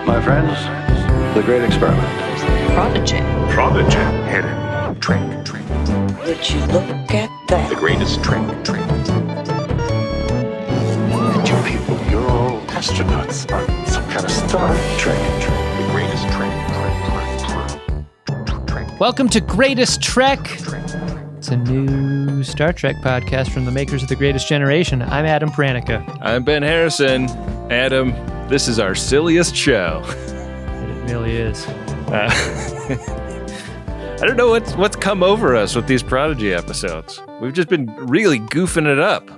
My friends, the great experiment. Prodigy. Prodigy. Hidden. Trick. Would you look at that? The greatest trick. And you people, you're all astronauts on some kind of Star Trek. The greatest trick. Welcome to Greatest Trek. It's a new Star Trek podcast from the makers of The Greatest Generation. I'm Adam Pranica. I'm Ben Harrison. Adam, this is our silliest show. It really is. I don't know what's come over us with these Prodigy episodes. We've just been really goofing it up.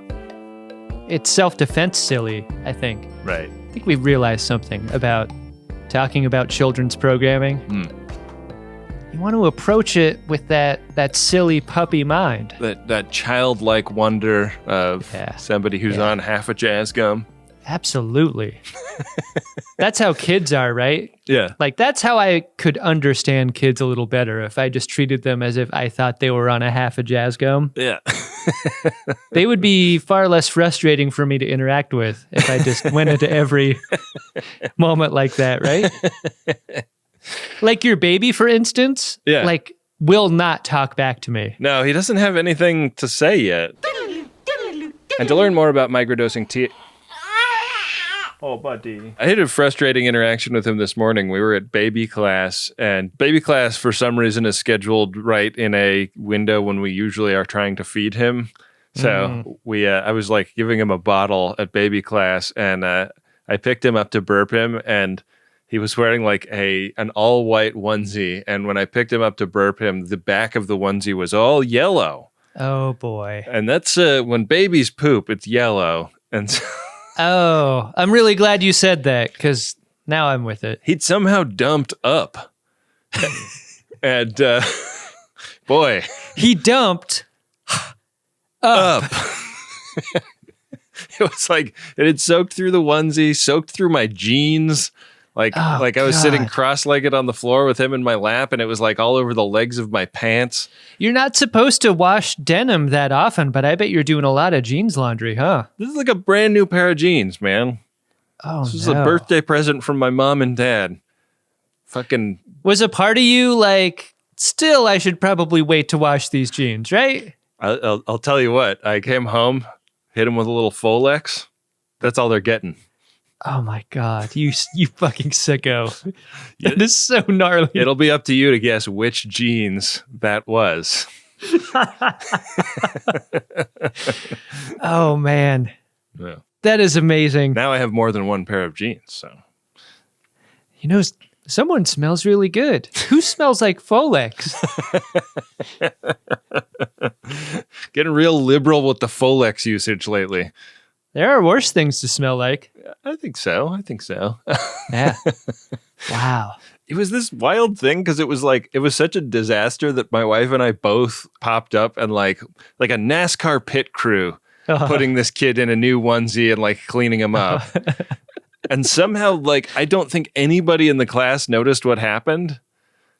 It's self-defense silly, I think. Right. I think we've realized something about talking about children's programming. You want to approach it with that silly puppy mind. That childlike wonder of somebody who's on half a jazz gum. Absolutely. That's how kids are, right? Yeah. Like, that's how I could understand kids a little better if I just treated them as if I thought they were on a half a jazz gum. Yeah. They would be far less frustrating for me to interact with if I just went into every moment like that, right? Like your baby, for instance, like, will not talk back to me. No, he doesn't have anything to say yet. And to learn more about microdosing tea... Oh, buddy. I had a frustrating interaction with him this morning. We were at baby class, and baby class, for some reason, is scheduled right in a window when we usually are trying to feed him. So I was like giving him a bottle at baby class, and I picked him up to burp him, and he was wearing like an all-white onesie, and when I picked him up to burp him, the back of the onesie was all yellow. Oh, boy. And that's when babies poop, it's yellow. And so Oh, I'm really glad you said that, because now I'm with it. he'd somehow dumped up. And boy, He dumped up. It was like it had soaked through the onesie, soaked through my jeans. Like I was sitting cross-legged on the floor with him in my lap, and it was like all over the legs of my pants. You're not supposed to wash denim that often, but I bet you're doing a lot of jeans laundry, huh? This is like a brand new pair of jeans, man. Oh, This is a birthday present from my mom and dad. Fucking Was a part of you like, still, I should probably wait to wash these jeans, right? I'll tell you what. I came home, hit him with a little Folex. That's all they're getting. Oh my God, you fucking sicko. That is so gnarly. It'll be up to you to guess which jeans that was. Oh man. Yeah. That is amazing. Now I have more than one pair of jeans, so. You know, someone smells really good. Who smells like Folex? Getting real liberal with the Folex usage lately. There are worse things to smell like. I think so. Yeah. Wow. It was this wild thing because it was such a disaster that my wife and I both popped up and like a NASCAR pit crew putting this kid in a new onesie and like cleaning him up. And somehow, like, I don't think anybody in the class noticed what happened.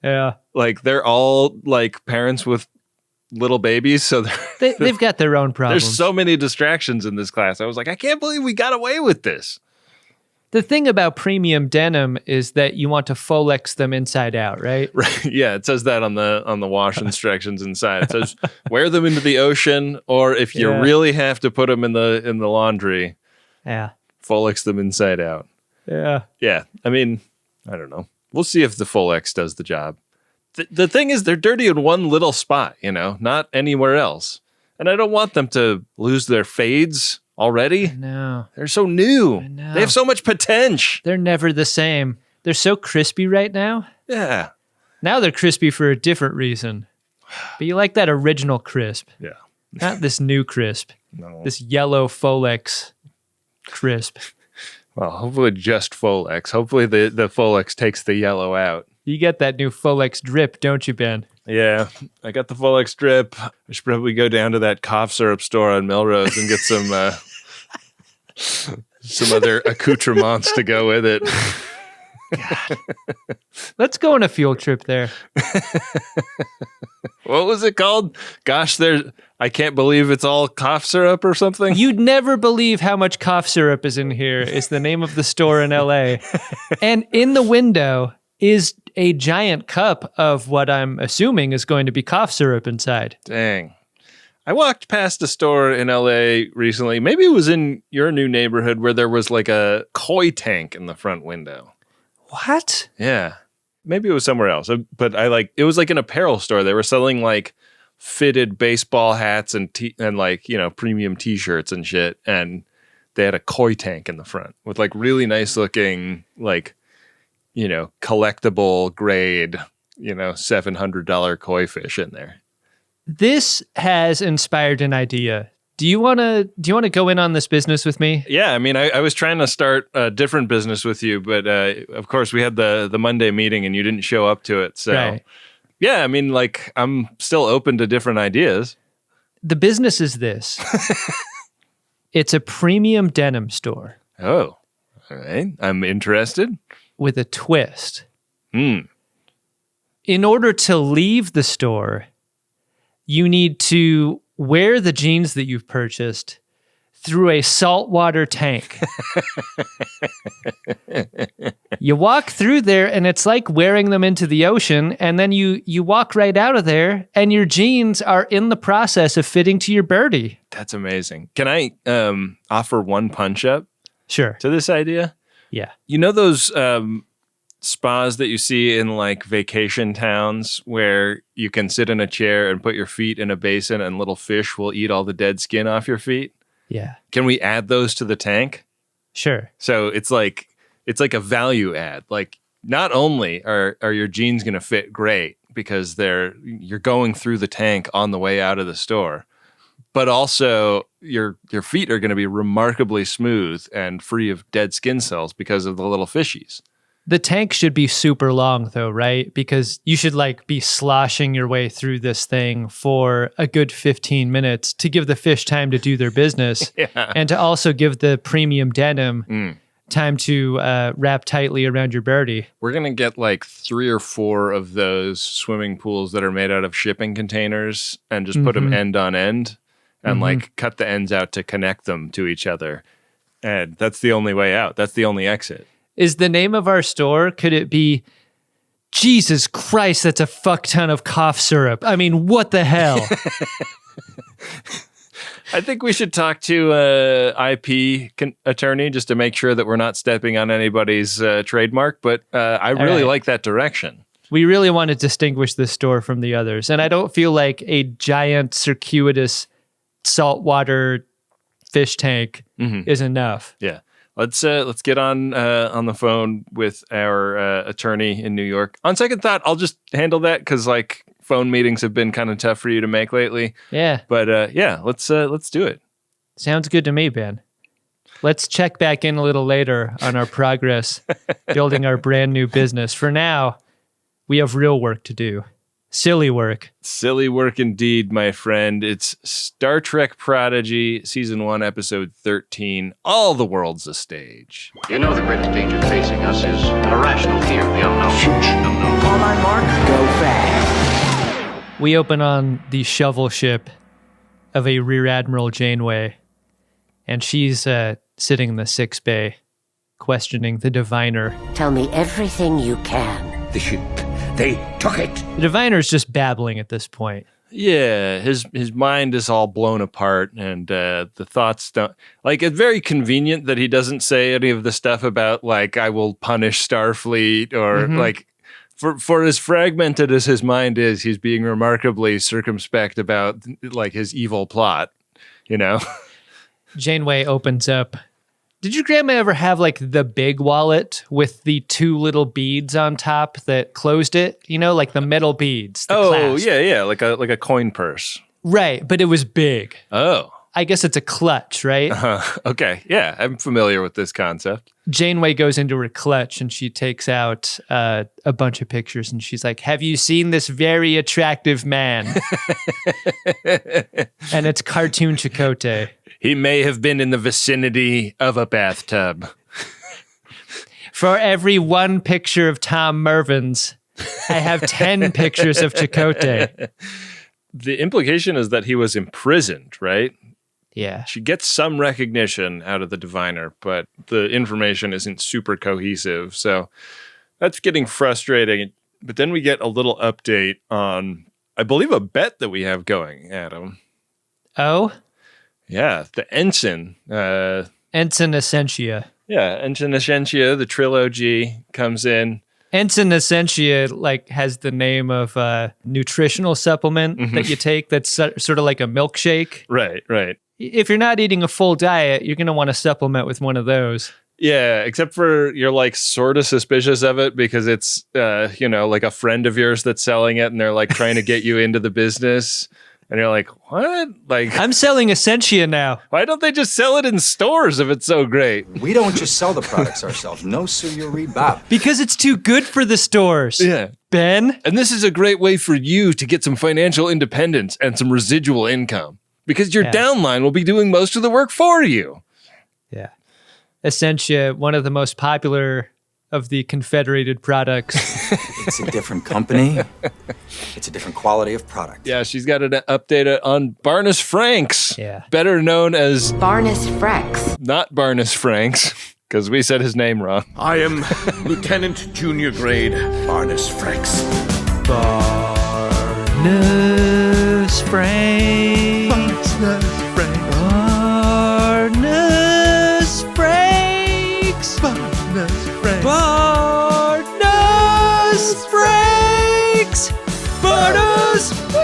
Yeah. Like, they're all like parents with little babies, so They've got their own problems. there's so many distractions in this class. I was like, I can't believe we got away with this. The thing about premium denim is that you want to Folex them inside out, right? Right? Yeah, it says that on the wash instructions inside. It says wear them into the ocean, or if you really have to put them in the laundry, Folex them inside out. Yeah. Yeah. I mean, I don't know. We'll see if the Folex does the job. The thing is, they're dirty in one little spot, not anywhere else. And I don't want them to lose their fades already. No. They're so new. I know. They have so much potential. They're never the same. They're so crispy right now. Yeah. Now they're crispy for a different reason. But you like that original crisp. Yeah. Not this new crisp. No. This yellow Folex crisp. Well, hopefully just Folex. Hopefully the Folex takes the yellow out. You get that new Folex drip, don't you, Ben? Yeah, I got the Folex drip. I should probably go down to that cough syrup store on Melrose and get some other accoutrements to go with it. Let's go on a field trip there. What was it called? Gosh, I can't believe it's all cough syrup or something. You'd never believe how much cough syrup is in here, is the name of the store in LA. And in the window is a giant cup of what I'm assuming is going to be cough syrup inside. Dang. I walked past a store in LA recently. Maybe it was in your new neighborhood where there was like a koi tank in the front window. What? Yeah. Maybe it was somewhere else. But it was like an apparel store. They were selling like fitted baseball hats and like, premium t-shirts and shit. And they had a koi tank in the front with like really nice looking, like, collectible grade, $700 koi fish in there. This has inspired an idea. Do you want to go in on this business with me? Yeah, I mean, I was trying to start a different business with you, but of course we had the Monday meeting and you didn't show up to it. So, right. Yeah, I mean, like, I'm still open to different ideas. The business is this. It's a premium denim store. Oh, all right. I'm interested. With a twist. Hmm. In order to leave the store, you need to wear the jeans that you've purchased through a saltwater tank. You walk through there and it's like wearing them into the ocean, and then you walk right out of there and your jeans are in the process of fitting to your birdie. That's amazing. Can I offer one punch up Sure. to this idea? Yeah. You know those spas that you see in like vacation towns where you can sit in a chair and put your feet in a basin and little fish will eat all the dead skin off your feet? Yeah. Can we add those to the tank? Sure. So it's like a value add. Like, not only are your jeans going to fit great because you're going through the tank on the way out of the store, but also your feet are going to be remarkably smooth and free of dead skin cells because of the little fishies. The tank should be super long though, right? Because you should like be sloshing your way through this thing for a good 15 minutes to give the fish time to do their business. Yeah. And to also give the premium denim time to wrap tightly around your birdie. We're going to get like 3 or 4 of those swimming pools that are made out of shipping containers and just put them end on end and like cut the ends out to connect them to each other. And that's the only way out. That's the only exit. Is the name of our store, could it be, Jesus Christ, that's a fuck ton of cough syrup? I mean, what the hell? I think we should talk to IP attorney just to make sure that we're not stepping on anybody's trademark. But I really like that direction. We really want to distinguish this store from the others. And I don't feel like a giant circuitous saltwater fish tank is enough. Yeah. Let's get on the phone with our attorney in New York. On second thought, I'll just handle that because like phone meetings have been kind of tough for you to make lately. Yeah. But yeah, let's do it. Sounds good to me, Ben. Let's check back in a little later on our progress building our brand new business. For now, we have real work to do. Silly work. Silly work indeed, my friend. It's Star Trek Prodigy, Season 1, Episode 13, All the World's a Stage. You know the greatest danger facing us is an irrational fear of the unknown. On my mark, go fast. We open on the shovel ship of a Rear Admiral Janeway, and she's sitting in the 6th bay, questioning the diviner. Tell me everything you can. The ship. They took it. The diviner's just babbling at this point. Yeah, his mind is all blown apart, and the thoughts don't... Like, it's very convenient that he doesn't say any of the stuff about, like, I will punish Starfleet, or, like, for as fragmented as his mind is, he's being remarkably circumspect about, like, his evil plot, you know? Janeway opens up. Did your grandma ever have like the big wallet with the 2 little beads on top that closed it? You know, like the metal beads. The clasp. yeah, like a coin purse. Right, but it was big. Oh. I guess it's a clutch, right? Okay, yeah, I'm familiar with this concept. Janeway goes into her clutch and she takes out a bunch of pictures and she's like, have you seen this very attractive man? And it's cartoon Chakotay. He may have been in the vicinity of a bathtub. For every one picture of Tom Mervyn's, I have 10 pictures of Chakotay. The implication is that he was imprisoned, right? Yeah. She gets some recognition out of the diviner, but the information isn't super cohesive. So that's getting frustrating. But then we get a little update on, I believe, a bet that we have going, Adam. Oh? Yeah, the Ensign. Ensign Essentia. Yeah, Ensign Essentia, the trilogy, comes in. Ensign Essentia has the name of a nutritional supplement that you take that's sort of like a milkshake. Right. If you're not eating a full diet, you're going to want to supplement with one of those. Yeah, except for you're sort of suspicious of it because it's, like a friend of yours that's selling it and they're trying to get you into the business. And you're like, what? I'm selling Essentia now. Why don't they just sell it in stores if it's so great? We don't just sell the products ourselves. No, sir, you read Bob. Because it's too good for the stores. Yeah. Ben? And this is a great way for you to get some financial independence and some residual income because your downline will be doing most of the work for you. Yeah. Essentia, one of the most popular of the Confederated products. It's a different company. It's a different quality of product. Yeah, she's got an update on Barnes Franks. Yeah. Better known as Barnes Franks. not Barnes Franks, because we said his name wrong. I am Lieutenant Junior Grade Barnes Franks. Barnes Franks. Barnes Franks. Barnes Franks. Barnes Franks. Barnes Franks. Barnes Franks.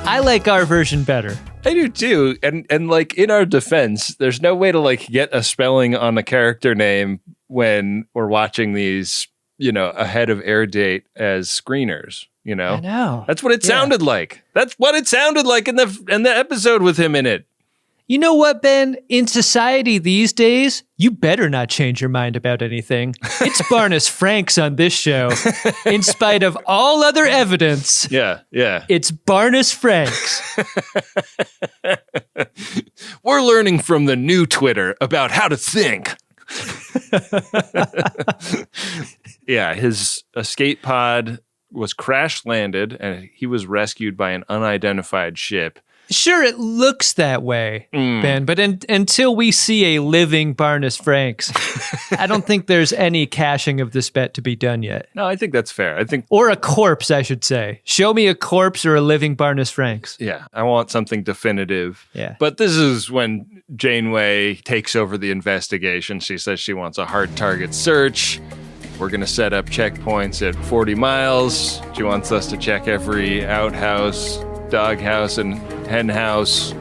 I like our version better. I do too. And in our defense, there's no way to get a spelling on a character name when we're watching these, ahead of air date as screeners, I know. That's what it sounded like. That's what it sounded like in the episode with him in it. You know what, Ben? In society these days, you better not change your mind about anything. It's Barnes Franks on this show. In spite of all other evidence. Yeah. It's Barnes Franks. We're learning from the new Twitter about how to think. Yeah, his escape pod was crash landed and he was rescued by an unidentified ship. Sure, it looks that way, Ben, but until we see a living Barnes Franks, I don't think there's any cashing of this bet to be done yet. No, I think that's fair. Or a corpse, I should say. Show me a corpse or a living Barnes Franks. Yeah, I want something definitive. Yeah. But this is when Janeway takes over the investigation. She says she wants a hard target search. We're going to set up checkpoints at 40 miles. She wants us to check every outhouse, doghouse, and hen house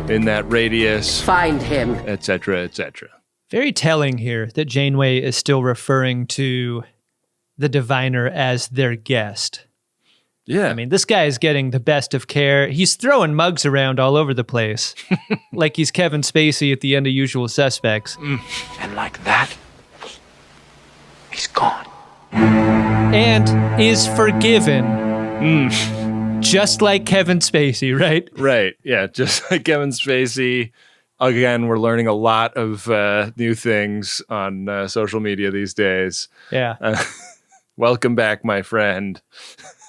in that radius. Find him. Etc., etc. Very telling here that Janeway is still referring to the diviner as their guest. Yeah. I mean, this guy is getting the best of care. He's throwing mugs around all over the place. Like he's Kevin Spacey at the end of Usual Suspects. And like that, he's gone. And is forgiven. Just like Kevin Spacey, right? Right. Yeah. Just like Kevin Spacey. Again, we're learning a lot of new things on social media these days. Yeah. Welcome back, my friend.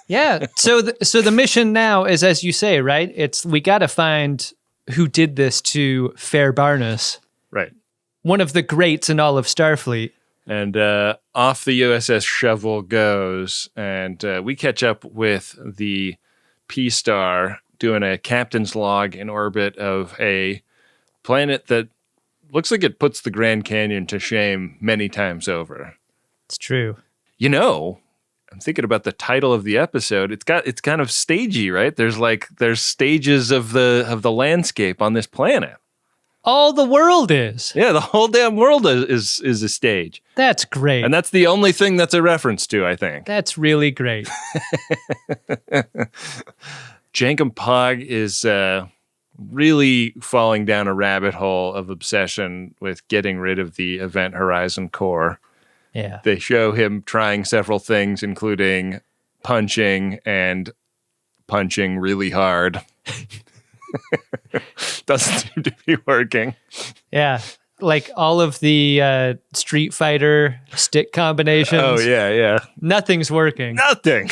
Yeah. So the mission now is, as you say, right? We got to find who did this to Fair Barnes. Right. One of the greats in all of Starfleet. And off the USS Shovel goes, and we catch up with the P-Star doing a captain's log in orbit of a planet that looks like it puts the Grand Canyon to shame many times over. It's true. I'm thinking about the title of the episode. It's kind of stagey, right? There's stages of the landscape on this planet. All the world is. Yeah, the whole damn world is a stage. That's great. And that's the only thing that's a reference to, I think. That's really great. Jankum Pog is really falling down a rabbit hole of obsession with getting rid of the Event Horizon core. Yeah. They show him trying several things, including punching and punching really hard. Doesn't seem to be working. Yeah. Like all of the Street Fighter stick combinations. Oh, yeah. Nothing's working. Nothing.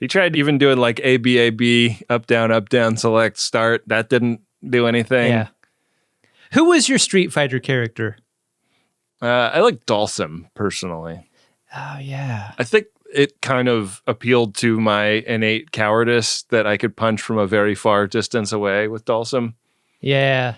He tried even doing like ABAB, up, down, select, start. That didn't do anything. Yeah. Who was your Street Fighter character? I like Dalsum, personally. Oh, yeah. I think it kind of appealed to my innate cowardice that I could punch from a very far distance away with Dalsum. Yeah.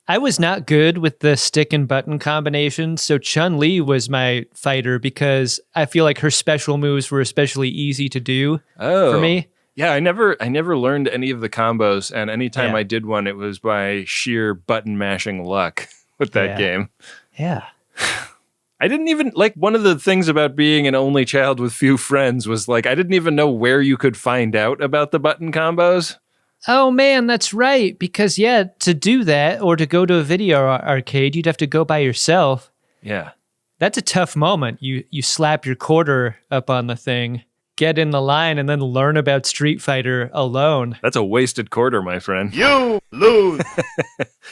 I was not good with the stick and button combinations, so Chun-Li was my fighter because I feel like her special moves were especially easy to do for me. Yeah, I never learned any of the combos, and anytime Yeah. I did one, it was by sheer button mashing luck with that game. Yeah. I didn't even, like, one of the things about being an only child with few friends was, like, I didn't even know where you could find out about the button combos. Oh, man, that's right. Because, yeah, to do that or to go to a video arcade, you'd have to go by yourself. Yeah. That's a tough moment. You slap your quarter up on the thing, get in the line, and then learn about Street Fighter alone. That's a wasted quarter, my friend. You lose.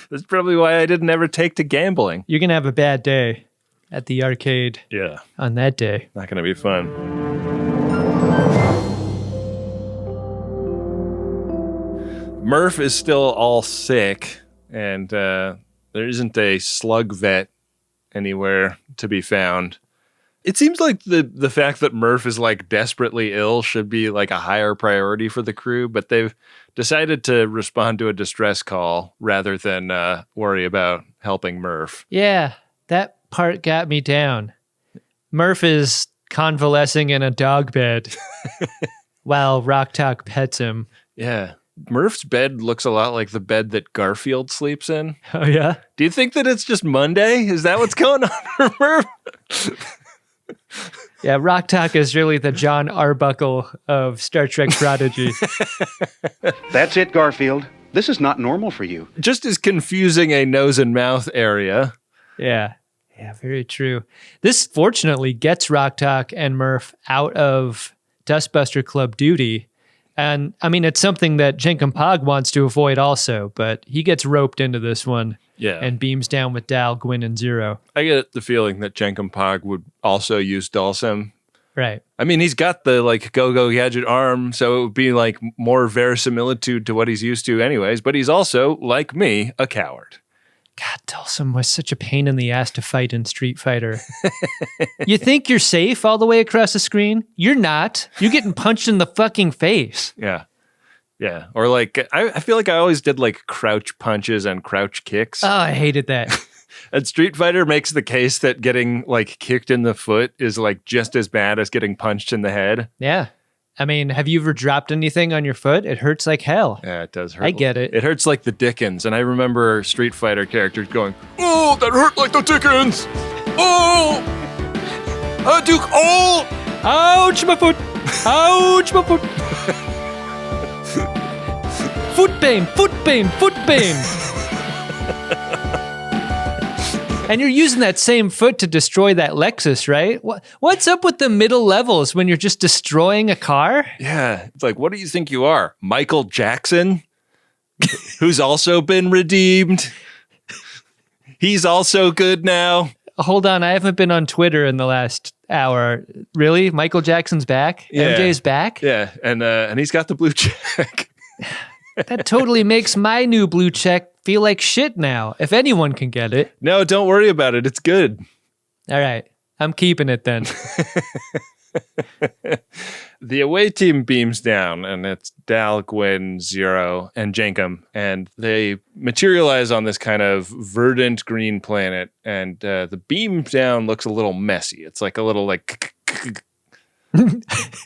That's probably why I didn't ever take to gambling. You're going to have a bad day at the arcade Yeah. on that day. Not going to be fun. Murph is still all sick, and there isn't a slug vet anywhere to be found. It seems like the fact that Murph is like desperately ill should be like a higher priority for the crew, but they've decided to respond to a distress call rather than worry about helping Murph. Yeah, that part got me down. Murph is convalescing in a dog bed while Rock Talk pets him. Yeah. Murph's bed looks a lot like the bed that Garfield sleeps in. Oh, yeah? Do you think that it's just Monday? Is that what's going on for Murph? Yeah, Rock Talk is really the John Arbuckle of Star Trek Prodigy. That's it, Garfield. This is not normal for you. Just as confusing a nose and mouth area. Yeah. Yeah, very true. This fortunately gets Rock Talk and Murph out of Dustbuster Club duty. And I mean, it's something that Jenkum Pog wants to avoid also, but he gets roped into this one and beams down with Dal, Gwyn, and Zero. I get the feeling that Jenkum Pog would also use Dalsum. Right. I mean, he's got the like go-go gadget arm, so it would be like more verisimilitude to what he's used to anyways, but he's also, like me, a coward. God, Dalsum was such a pain in the ass to fight in Street Fighter. You think you're safe all the way across the screen? You're not. You're getting punched in the fucking face. Yeah. Yeah. Or like, I feel like I always did like crouch punches and crouch kicks. Oh, I hated that. And Street Fighter makes the case that getting like kicked in the foot is like just as bad as getting punched in the head. Yeah. I mean, have you ever dropped anything on your foot? It hurts like hell. Yeah, it does hurt. I get it. It hurts like the Dickens. And I remember Street Fighter characters going, "Oh, that hurt like the Dickens. Oh, Duke, oh. Ouch, my foot. Ouch, my foot. Foot pain, foot pain, foot pain. And you're using that same foot to destroy that Lexus, right? What's up with the middle levels when you're just destroying a car? Yeah. It's like, what do you think you are? Michael Jackson? Who's also been redeemed? He's also good now. Hold on, I haven't been on Twitter in the last hour. Really? Michael Jackson's back? Yeah. MJ's back? Yeah, and he's got the blue check. That totally makes my new blue check feel like shit now, if anyone can get it. No, don't worry about it. It's good. All right, I'm keeping it then. The away team beams down, and it's Dal, Gwyn, Zero, and Jenkum, and they materialize on this kind of verdant green planet, and the beam down looks a little messy. It's like a little like...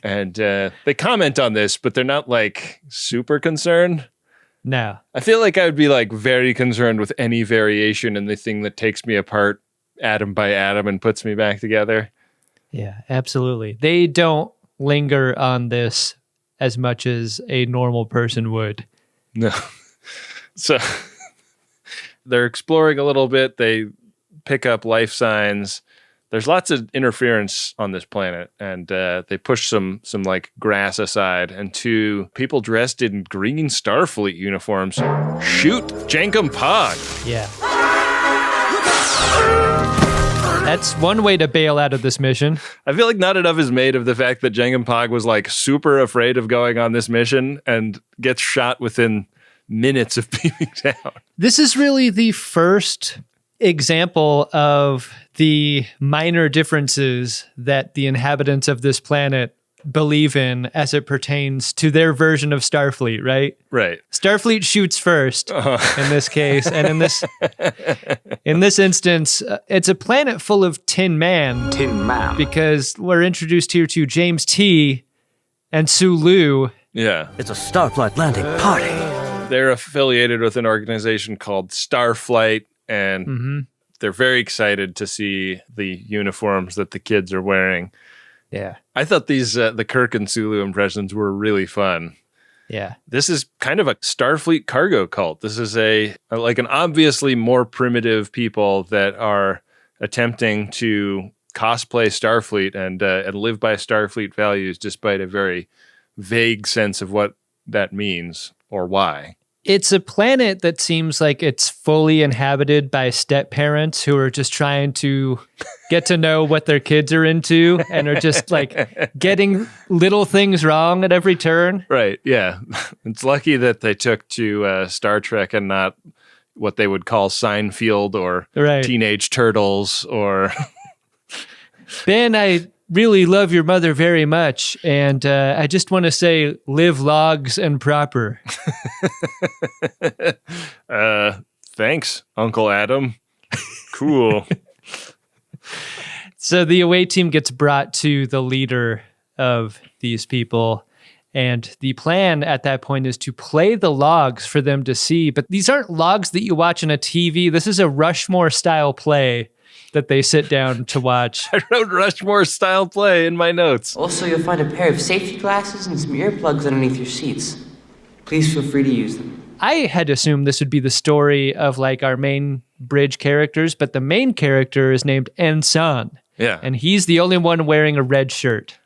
And they comment on this, but they're not like super concerned. No. I feel like I would be like very concerned with any variation in the thing that takes me apart atom by atom and puts me back together. Yeah, absolutely. They don't linger on this as much as a normal person would. No. So they're exploring a little bit. They pick up life signs. there's lots of interference on this planet, and they push some like grass aside, and two people dressed in green Starfleet uniforms shoot Jankum Pog. Yeah. That's one way to bail out of this mission. I feel like not enough is made of the fact that Jankum Pog was like super afraid of going on this mission and gets shot within minutes of being down. This is really the first example of the minor differences that the inhabitants of this planet believe in as it pertains to their version of Starfleet, right? Right. Starfleet shoots first in this case, and in this instance, it's a planet full of Tin Man. Tin Man. Because we're introduced here to James T. and Sulu. Yeah. It's a Starflight landing party. They're affiliated with an organization called Starflight, and they're very excited to see the uniforms that the kids are wearing. Yeah. I thought these the Kirk and Sulu impressions were really fun. Yeah. This is kind of a Starfleet cargo cult. This is like an obviously more primitive people that are attempting to cosplay Starfleet and live by Starfleet values despite a very vague sense of what that means or why. It's a planet that seems like it's fully inhabited by step parents who are just trying to get to know what their kids are into and are just like getting little things wrong at every turn. Right. Yeah. It's lucky that they took to Star Trek and not what they would call Seinfeld or Teenage Turtles or... Ben, I really love your mother very much, and I just want to say live logs and proper. Thanks, Uncle Adam. Cool. So the away team gets brought to the leader of these people, and the plan at that point is to play the logs for them to see, but these aren't logs that you watch on a TV. This is a Rushmore style play that they sit down to watch. I wrote Rushmore style play in my notes. Also, you'll find a pair of safety glasses and some earplugs underneath your seats. Please feel free to use them. I had assumed this would be the story of like our main bridge characters, but the main character is named Ensign. Yeah. And he's the only one wearing a red shirt.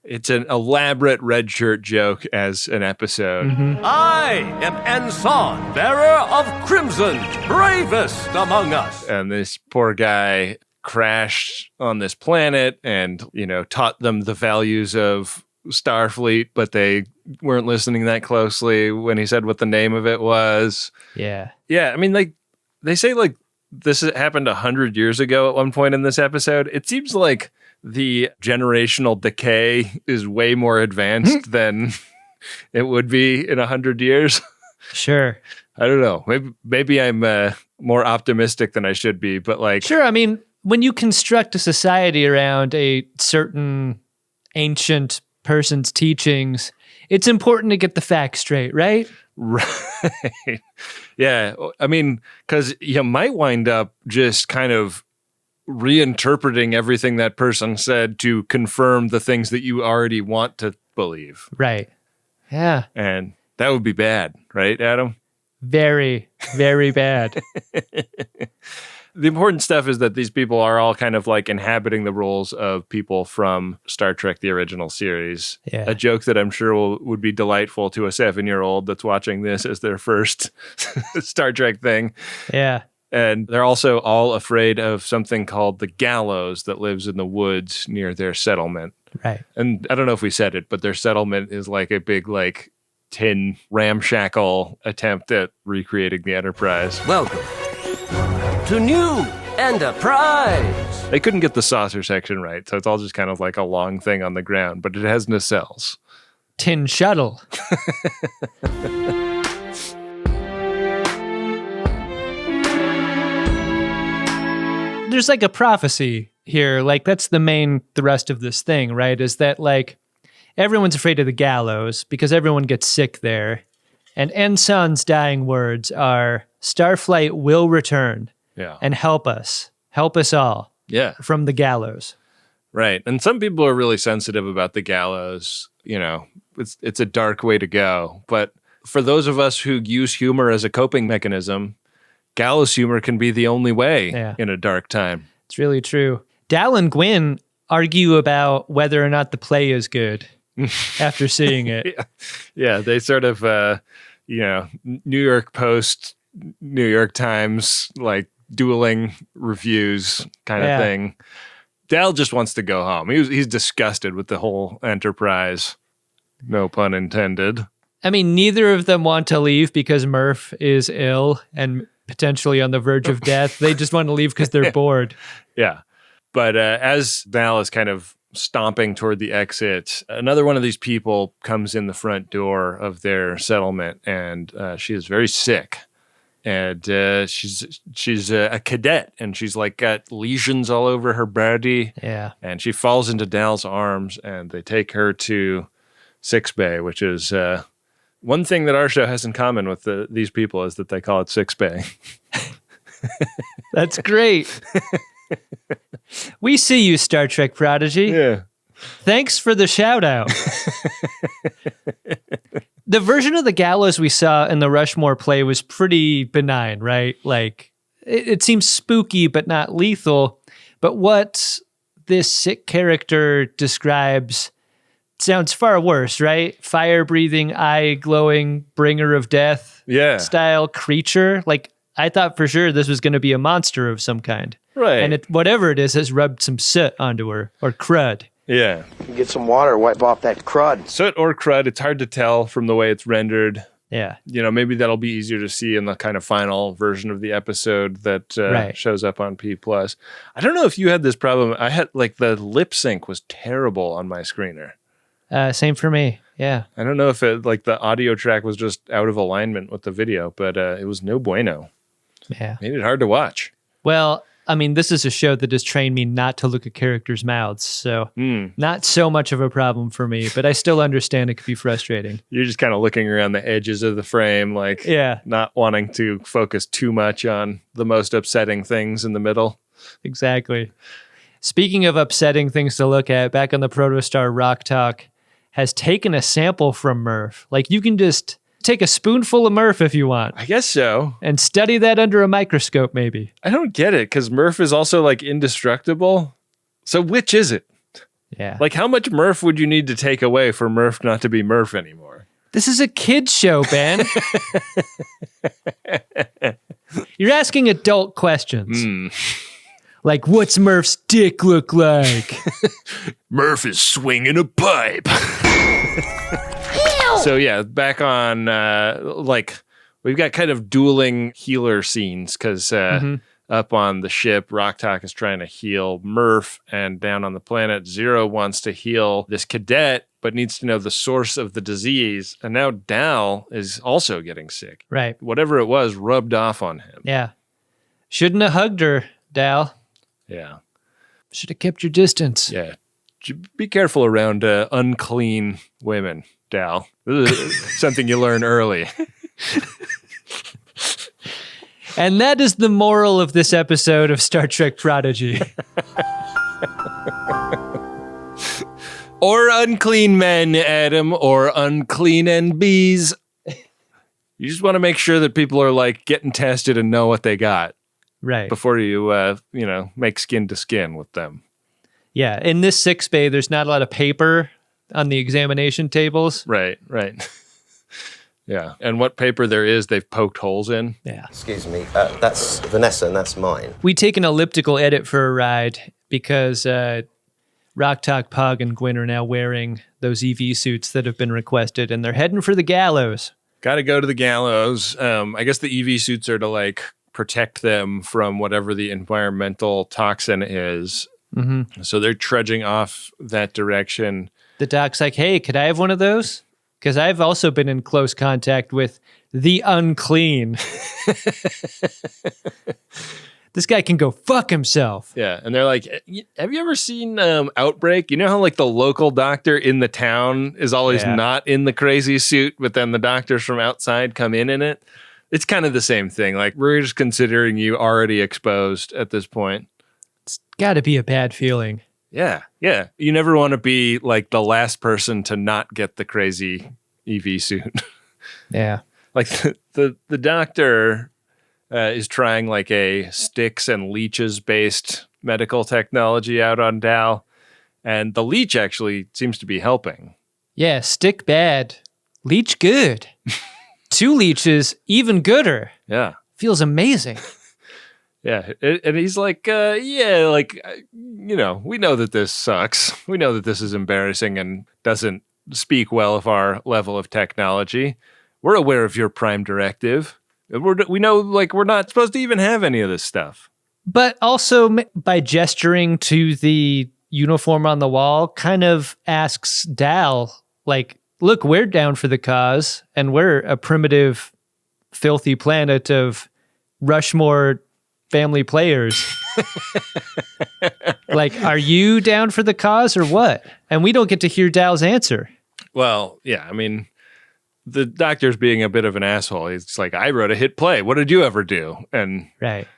It's an elaborate red shirt joke as an episode. I am Ensign, bearer of crimson, bravest among us. And this poor guy crashed on this planet and, taught them the values of Starfleet, but they weren't listening that closely when he said what the name of it was. Yeah. Yeah, I mean, like, they say, like, this happened 100 years ago at one point in this episode. It seems like the generational decay is way more advanced than it would be in 100 years. Sure. I don't know. Maybe I'm more optimistic than I should be, but like... Sure, I mean, when you construct a society around a certain ancient person's teachings, it's important to get the facts straight, right? Right. Yeah. I mean, because you might wind up just kind of reinterpreting everything that person said to confirm the things that you already want to believe. Right. Yeah. And that would be bad, right, Adam? Very, very bad. The important stuff is that these people are all kind of like inhabiting the roles of people from Star Trek, the original series. Yeah. A joke that I'm sure would be delightful to a 7-year-old that's watching this as their first Star Trek thing. Yeah. And they're also all afraid of something called the gallows that lives in the woods near their settlement. Right. And I don't know if we said it, but their settlement is like a big, like, tin ramshackle attempt at recreating the Enterprise. Welcome to New Enterprise. They couldn't get the saucer section right, so it's all just kind of like a long thing on the ground, but it has nacelles. Tin shuttle. There's like a prophecy here. Like that's the main thrust of this thing, right? Is that like everyone's afraid of the gallows because everyone gets sick there. And Ensign's dying words are Starflight will return and help us all from the gallows. Right. And some people are really sensitive about the gallows. It's a dark way to go. But for those of us who use humor as a coping mechanism, gallows humor can be the only way in a dark time. It's really true. Dal and Gwyn argue about whether or not the play is good after seeing it. Yeah, they sort of, New York Post, New York Times, like dueling reviews kind of thing. Dal just wants to go home. He's disgusted with the whole enterprise. No pun intended. I mean, neither of them want to leave because Murph is ill and potentially on the verge of death. They just want to leave because they're bored. Yeah. But as Dal is kind of stomping toward the exit, another one of these people comes in the front door of their settlement, and she is very sick. And she's a cadet, and she's like got lesions all over her body. Yeah. And she falls into Dal's arms, and they take her to Sickbay, which is one thing that our show has in common with these people is that they call it Sickbay. That's great. We see you, Star Trek Prodigy. Yeah. Thanks for the shout out. The version of the gallows we saw in the Rushmore play was pretty benign, right? Like, it seems spooky, but not lethal. But what this sick character describes sounds far worse, right? Fire-breathing, eye-glowing, bringer of death style creature. Like, I thought for sure this was going to be a monster of some kind. Right. And whatever it is has rubbed some soot onto her, or crud. Yeah. Get some water, wipe off that crud. Soot or crud, it's hard to tell from the way it's rendered. Yeah. Maybe that'll be easier to see in the kind of final version of the episode that shows up on P+. I don't know if you had this problem. I had, like, the lip sync was terrible on my screener. Same for me. Yeah. I don't know if the audio track was just out of alignment with the video, but it was no bueno. Yeah. Made it hard to watch. Well, I mean, this is a show that has trained me not to look at characters' mouths, so not so much of a problem for me, but I still understand it could be frustrating. You're just kind of looking around the edges of the frame, like not wanting to focus too much on the most upsetting things in the middle. Exactly. Speaking of upsetting things to look at, back on the Protostar, Rock Talk has taken a sample from Murph. Like, you can just take a spoonful of Murph if you want. I guess so. And study that under a microscope, maybe. I don't get it, because Murph is also, like, indestructible. So which is it? Yeah. Like, how much Murph would you need to take away for Murph not to be Murph anymore? This is a kid's show, Ben. You're asking adult questions. Like, what's Murph's dick look like? Murph is swinging a pipe. So yeah, back on, we've got kind of dueling healer scenes because up on the ship, Rock Talk is trying to heal Murph, and down on the planet, Zero wants to heal this cadet, but needs to know the source of the disease. And now Dal is also getting sick. Right. Whatever it was rubbed off on him. Yeah. Shouldn't have hugged her, Dal. Yeah. Should have kept your distance. Yeah. Be careful around unclean women, Dal. This is something you learn early. And that is the moral of this episode of Star Trek Prodigy. Or unclean men, Adam, or unclean NBs. You just want to make sure that people are like getting tested and know what they got. Right. Before you, make skin to skin with them. Yeah. In this sickbay, there's not a lot of paper on the examination tables. Right. Yeah. And what paper there is, they've poked holes in. Yeah. Excuse me, that's Vanessa and that's mine. We take an elliptical edit for a ride because Rock Talk, Pug, and Gwyn are now wearing those EV suits that have been requested, and they're heading for the gallows. Got to go to the gallows. I guess the EV suits are to like protect them from whatever the environmental toxin is. Mm-hmm. So they're trudging off that direction. The doc's like, hey, could I have one of those? Because I've also been in close contact with the unclean. This guy can go fuck himself. Yeah. And they're like, have you ever seen Outbreak? You know how like the local doctor in the town is always not in the crazy suit, but then the doctors from outside come in it? It's kind of the same thing. Like, we're just considering you already exposed at this point. It's got to be a bad feeling. Yeah. You never want to be like the last person to not get the crazy EV suit. Yeah. Like the doctor is trying like a sticks and leeches based medical technology out on Dal. And the leech actually seems to be helping. Yeah, stick bad, leech good. 2 leeches, even gooder. Yeah. Feels amazing. Yeah. And he's like, we know that this sucks. We know that this is embarrassing and doesn't speak well of our level of technology. We're aware of your prime directive. We know, we're not supposed to even have any of this stuff. But also, by gesturing to the uniform on the wall, kind of asks Dal, look, we're down for the cause, and we're a primitive, filthy planet of Rushmore family players. Are you down for the cause or what? And we don't get to hear Dal's answer. Well, yeah, I mean, the doctor's being a bit of an asshole. He's like, I wrote a hit play. What did you ever do? And right.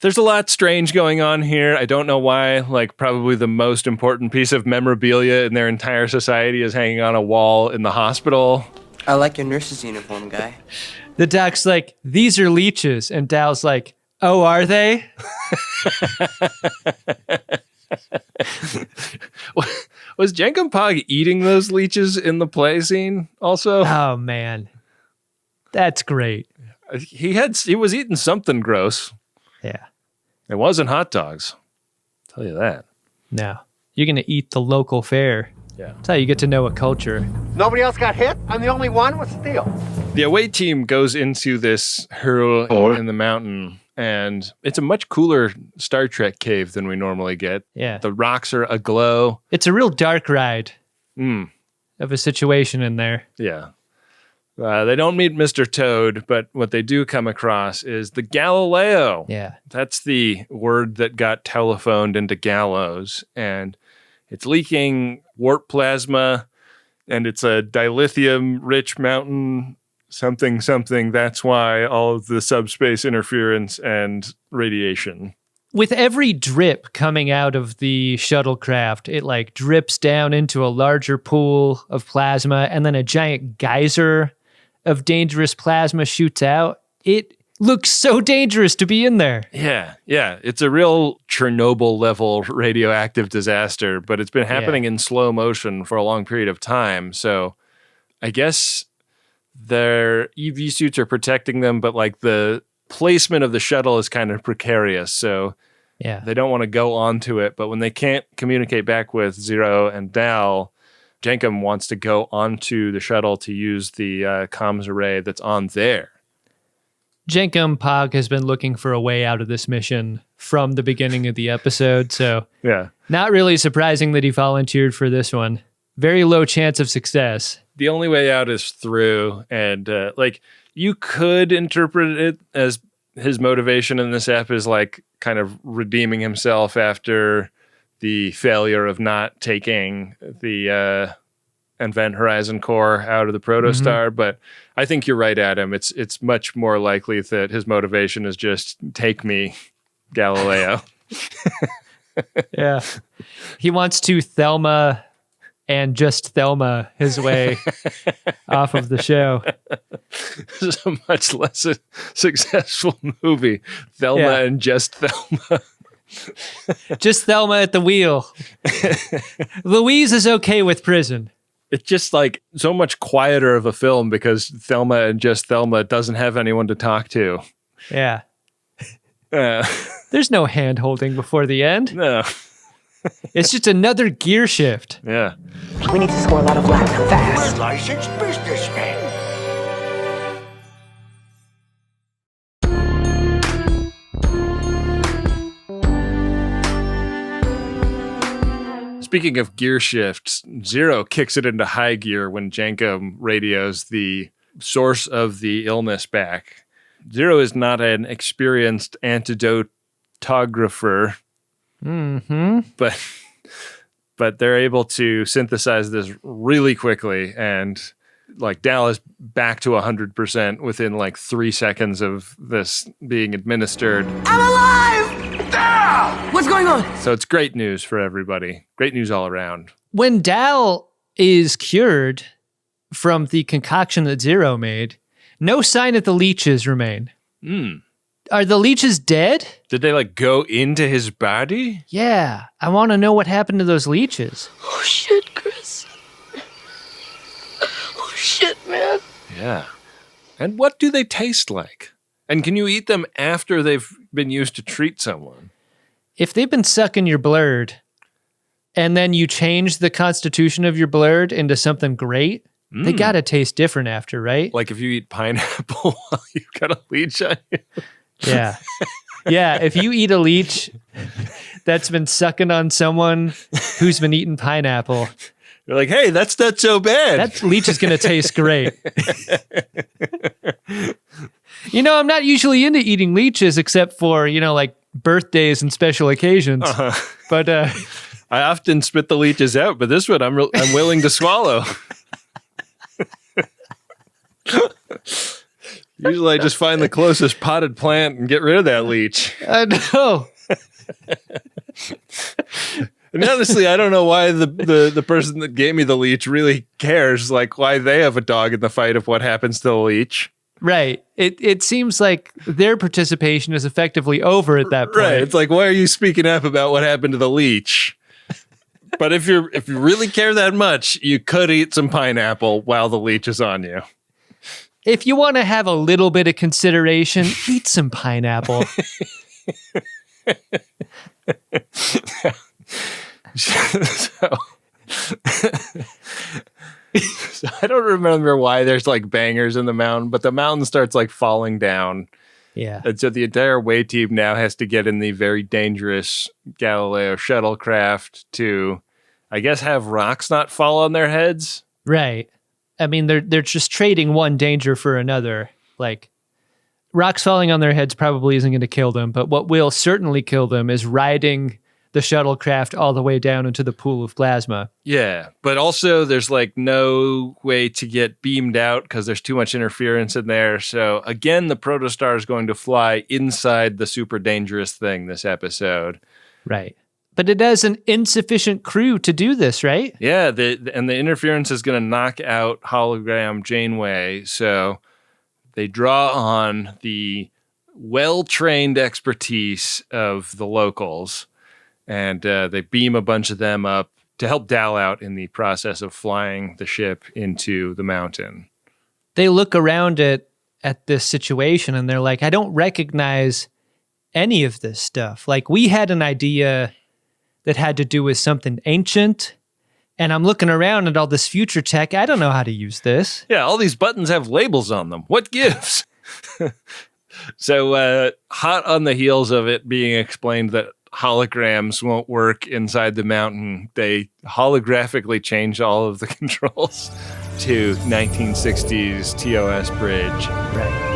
There's a lot strange going on here. I don't know why. Probably the most important piece of memorabilia in their entire society is hanging on a wall in the hospital. I like your nurse's uniform, guy. The doc's like, these are leeches. And Dal's like, oh, are they? Was Jenkum Pog eating those leeches in the play scene also? Oh, man. That's great. He was eating something gross. Yeah. It wasn't hot dogs. I'll tell you that. No. You're going to eat the local fare. Yeah. That's how you get to know a culture. Nobody else got hit? I'm the only one? What's the deal? The away team goes into this hurl in the mountain, and it's a much cooler Star Trek cave than we normally get. Yeah. The rocks are aglow. It's a real dark ride of a situation in there. Yeah. They don't meet Mr. Toad, but what they do come across is the Galileo. Yeah. That's the word that got telephoned into Gallows, and it's leaking warp plasma, and it's a dilithium-rich mountain something. That's why all of the subspace interference and radiation. With every drip coming out of the shuttlecraft, it drips down into a larger pool of plasma, and then a giant geyser of dangerous plasma shoots out. It looks so dangerous to be in there. Yeah. It's a real Chernobyl-level radioactive disaster, but it's been happening in slow motion for a long period of time. So I guess their EV suits are protecting them, but the placement of the shuttle is kind of precarious. So they don't want to go onto it. But when they can't communicate back with Zero and Dal, Jenkum wants to go onto the shuttle to use the comms array that's on there. Jenkum Pog has been looking for a way out of this mission from the beginning of the episode, so not really surprising that he volunteered for this one. Very low chance of success. The only way out is through, and you could interpret it as his motivation in this ep is kind of redeeming himself after the failure of not taking the Event Horizon core out of the Protostar, but I think you're right, Adam. It's much more likely that his motivation is just take me, Galileo. Yeah. He wants to Thelma and just Thelma his way off of the show. This is a much less successful movie. Thelma and just Thelma. Just Thelma at the wheel. Louise is okay with prison. It's just so much quieter of a film because Thelma and just Thelma doesn't have anyone to talk to. Yeah. There's no hand holding before the end. No. It's just another gear shift. Yeah. We need to score a lot of black fast. We're licensed businessmen. Speaking of gear shifts, Zero kicks it into high gear when Jenkum radios the source of the illness back. Zero is not an experienced antidotographer, but they're able to synthesize this really quickly, and Dal is back to 100% within 3 seconds of this being administered. I'm alive! Dal! What's going on? So it's great news for everybody. Great news all around. When Dal is cured from the concoction that Zero made, no sign that the leeches remain. Are the leeches dead? Did they like go into his body? Yeah, I want to know what happened to those leeches. Oh shit, Chris. Oh shit, man. Yeah. And what do they taste like? And can you eat them after they've been used to treat someone? If they've been sucking your blood and then you change the constitution of your blood into something great, they gotta taste different after, right? Like if you eat pineapple while you've got a leech on you. Yeah. Yeah, if you eat a leech that's been sucking on someone who's been eating pineapple, you're like, hey, that's not so bad. that leech is going to taste great. You know, I'm not usually into eating leeches except for, you know, like birthdays and special occasions. But I often spit the leeches out, but this one I'm willing to swallow. Usually I just find the closest potted plant and get rid of that leech. I know. And honestly, I don't know why the person that gave me the leech really cares, like why they have a dog in the fight of what happens to the leech. Right. It seems like their participation is effectively over at that point. Right. It's like, why are you speaking up about what happened to the leech? But if you really care that much, you could eat some pineapple while the leech is on you. If you want to have a little bit of consideration, eat some pineapple. So I don't remember why there's like bangers in the mountain, but the mountain starts like falling down. Yeah. And so the entire way team now has to get in the very dangerous Galileo shuttlecraft to, I guess, have rocks not fall on their heads. Right. I mean, they're just trading one danger for another. Like, rocks falling on their heads probably isn't going to kill them, but what will certainly kill them is riding the shuttlecraft all the way down into the pool of plasma. Yeah, but also there's like no way to get beamed out because there's too much interference in there. So again, the Protostar is going to fly inside the super dangerous thing this episode. Right. But it has an insufficient crew to do this, right? Yeah, and the interference is going to knock out hologram Janeway. So they draw on the well-trained expertise of the locals, and they beam a bunch of them up to help Dal out in the process of flying the ship into the mountain. They look around at this situation, and they're like, I don't recognize any of this stuff. Like, we had an idea that had to do with something ancient, and I'm looking around at all this future tech. I don't know how to use this. Yeah, all these buttons have labels on them. What gives? So hot on the heels of it being explained that holograms won't work inside the mountain, they holographically change all of the controls to 1960s TOS bridge. Right.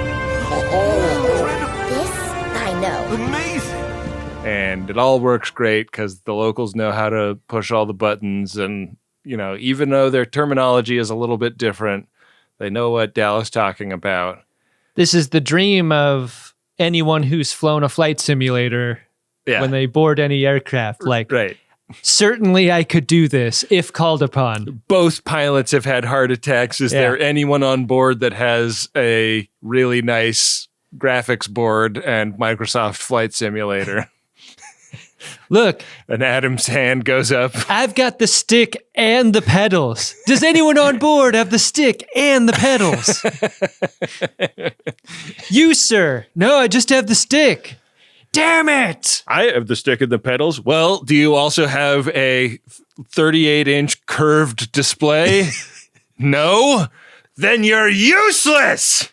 This I know. Amazing. And it all works great because the locals know how to push all the buttons. And, you know, even though their terminology is a little bit different, they know what Dal is talking about. This is the dream of anyone who's flown a flight simulator when they board any aircraft. Like, right. Certainly I could do this if called upon. Both pilots have had heart attacks. Is there anyone on board that has a really nice graphics board and Microsoft Flight Simulator? Look. And Adam's hand goes up. I've got the stick and the pedals. Does anyone on board have the stick and the pedals? You, sir. No, I just have the stick. Damn it! I have the stick and the pedals. Well, do you also have a 38-inch curved display? No? Then you're useless!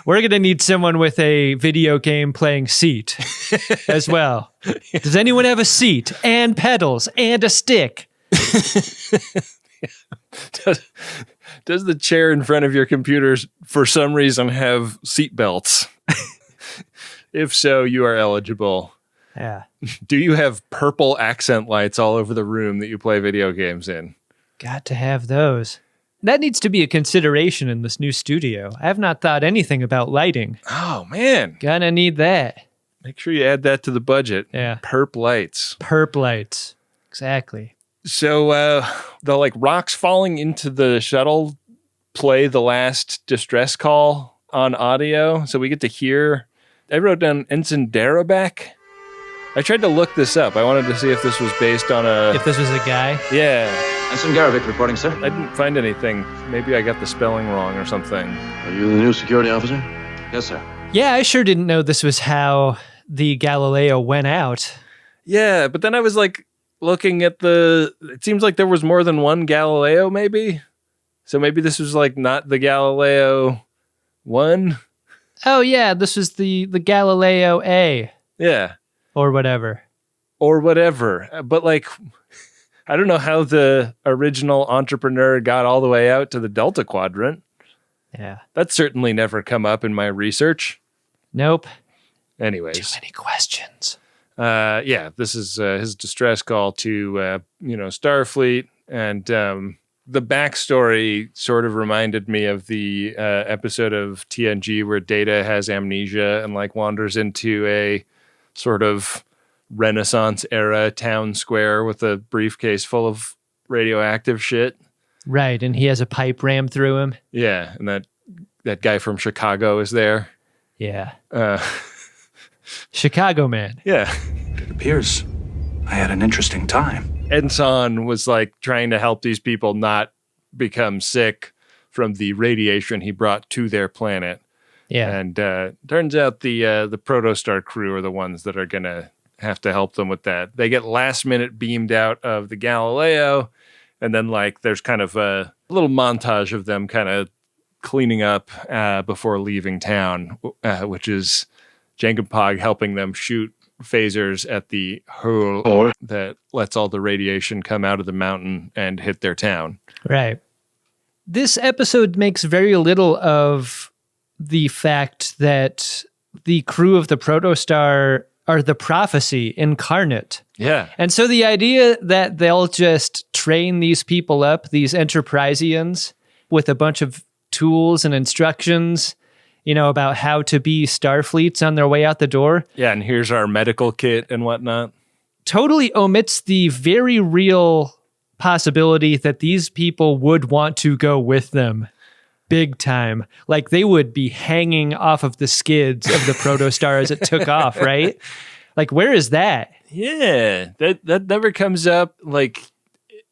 We're going to need someone with a video game playing seat as well. Does anyone have a seat and pedals and a stick? Does the chair in front of your computers, for some reason, have seat belts? If so, you are eligible. Yeah. Do you have purple accent lights all over the room that you play video games in? Got to have those. That needs to be a consideration in this new studio. I have not thought anything about lighting. Oh, man. Gonna need that. Make sure you add that to the budget. Yeah. Perp lights. Perp lights. Exactly. So the like rocks falling into the shuttle play the last distress call on audio. So we get to hear I wrote down Ensign Darabak. I tried to look this up. I wanted to see if this was based on If this was a guy? Yeah. Ensign Garavik reporting, sir. I didn't find anything. Maybe I got the spelling wrong or something. Are you the new security officer? Yes, sir. Yeah, I sure didn't know this was how the Galileo went out. Yeah, but then I was like looking at it seems like there was more than one Galileo, maybe? So maybe this was like not the Galileo 1? Oh, yeah, this was the Galileo A. Yeah. Or whatever. But like, I don't know how the original entrepreneur got all the way out to the Delta Quadrant. Yeah. That's certainly never come up in my research. Nope. Anyways. Too many questions. Yeah, this is his distress call to, Starfleet. And the backstory sort of reminded me of the episode of TNG where Data has amnesia and like wanders into a sort of Renaissance era town square with a briefcase full of radioactive shit. Right, and he has a pipe rammed through him. Yeah, and that guy from Chicago is there. Yeah. Chicago man. Yeah. It appears I had an interesting time. Ensign was like trying to help these people not become sick from the radiation he brought to their planet. Yeah. And turns out the Protostar crew are the ones that are going to have to help them with that. They get last minute beamed out of the Galileo. And then like there's kind of a little montage of them kind of cleaning up before leaving town, which is Jenkinpog helping them shoot phasers at the hole that lets all the radiation come out of the mountain and hit their town. Right. This episode makes very little of the fact that the crew of the Protostar are the prophecy incarnate. Yeah. And so the idea that they'll just train these people up, these Enterprizians, with a bunch of tools and instructions, about how to be Starfleets on their way out the door. Yeah, and here's our medical kit and whatnot. Totally omits the very real possibility that these people would want to go with them. Big time. Like they would be hanging off of the skids of the Protostar as it took off, right? Like, where is that? Yeah, that never comes up. Like,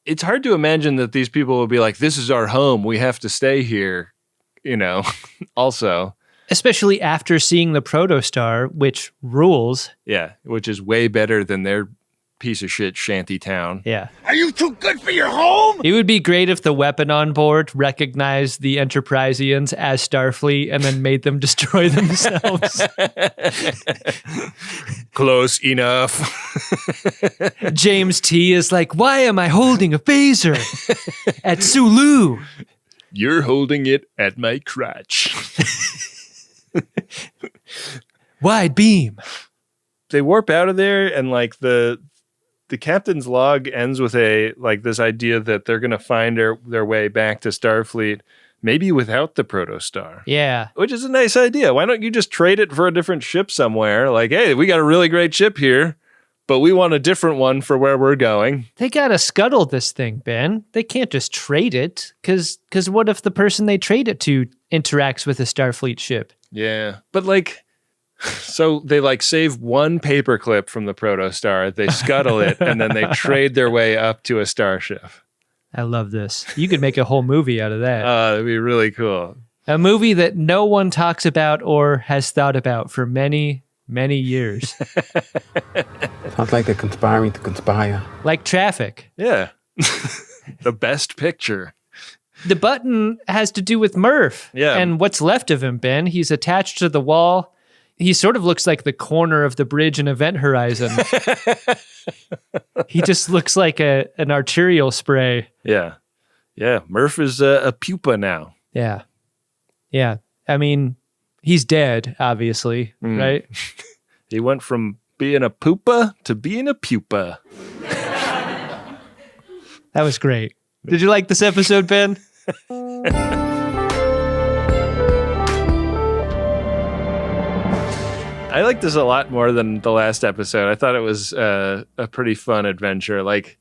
it's hard to imagine that these people will be like, this is our home. We have to stay here, also. Especially after seeing the Protostar, which rules. Yeah, which is way better than their piece of shit shanty town. Yeah. Are you too good for your home? It would be great if the weapon on board recognized the Enterprizians as Starfleet and then made them destroy themselves. Close enough. James T is like, why am I holding a phaser at Sulu? You're holding it at my crotch. Wide beam. They warp out of there, and like the captain's log ends with this idea that they're going to find their way back to Starfleet, maybe without the Protostar. Yeah. Which is a nice idea. Why don't you just trade it for a different ship somewhere? Like, hey, we got a really great ship here, but we want a different one for where we're going. They got to scuttle this thing, Ben. They can't just trade it, because what if the person they trade it to interacts with a Starfleet ship? Yeah, but like... So they like save one paperclip from the Protostar, they scuttle it, and then they trade their way up to a starship. I love this. You could make a whole movie out of that. That'd be really cool. A movie that no one talks about or has thought about for many, many years. Sounds like they're conspiring to conspire. Like Traffic. Yeah. The best picture. The button has to do with Murph. Yeah. And what's left of him, Ben. He's attached to the wall. He sort of looks like the corner of the bridge in Event Horizon. He just looks like an arterial spray. Yeah. Yeah. Murph is a pupa now. Yeah. Yeah. I mean, he's dead, obviously, right? He went from being a pupa to being a pupa. That was great. Did you like this episode, Ben? I like this a lot more than the last episode. I thought it was a pretty fun adventure. Like,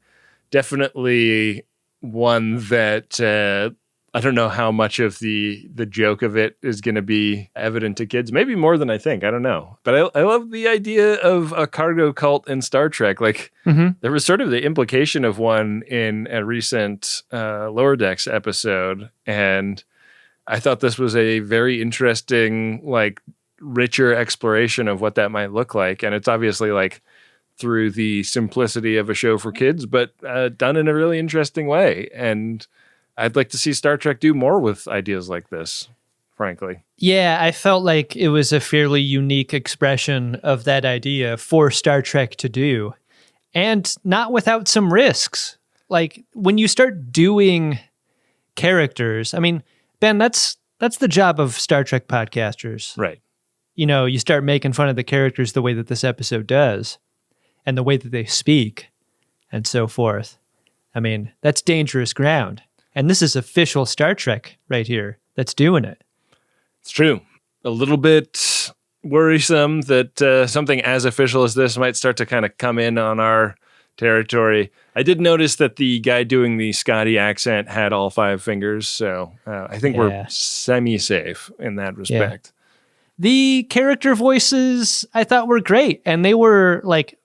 definitely one that I don't know how much of the joke of it is going to be evident to kids. Maybe more than I think. I don't know. But I love the idea of a cargo cult in Star Trek. Like, there was sort of the implication of one in a recent Lower Decks episode. And I thought this was a very interesting, like, richer exploration of what that might look like. And it's obviously, like, through the simplicity of a show for kids, but done in a really interesting way. And I'd like to see Star Trek do more with ideas like this, frankly. Yeah, I felt like it was a fairly unique expression of that idea for Star Trek to do, and not without some risks. Like, when you start doing characters, I mean, Ben, that's the job of Star Trek podcasters. Right. You know, you start making fun of the characters the way that this episode does, and the way that they speak, and so forth. I mean, that's dangerous ground. And this is official Star Trek right here that's doing it. It's true. A little bit worrisome that something as official as this might start to kind of come in on our territory. I did notice that the guy doing the Scotty accent had all 5 fingers, so I think we're semi-safe in that respect. Yeah. The character voices I thought were great, and they were, like,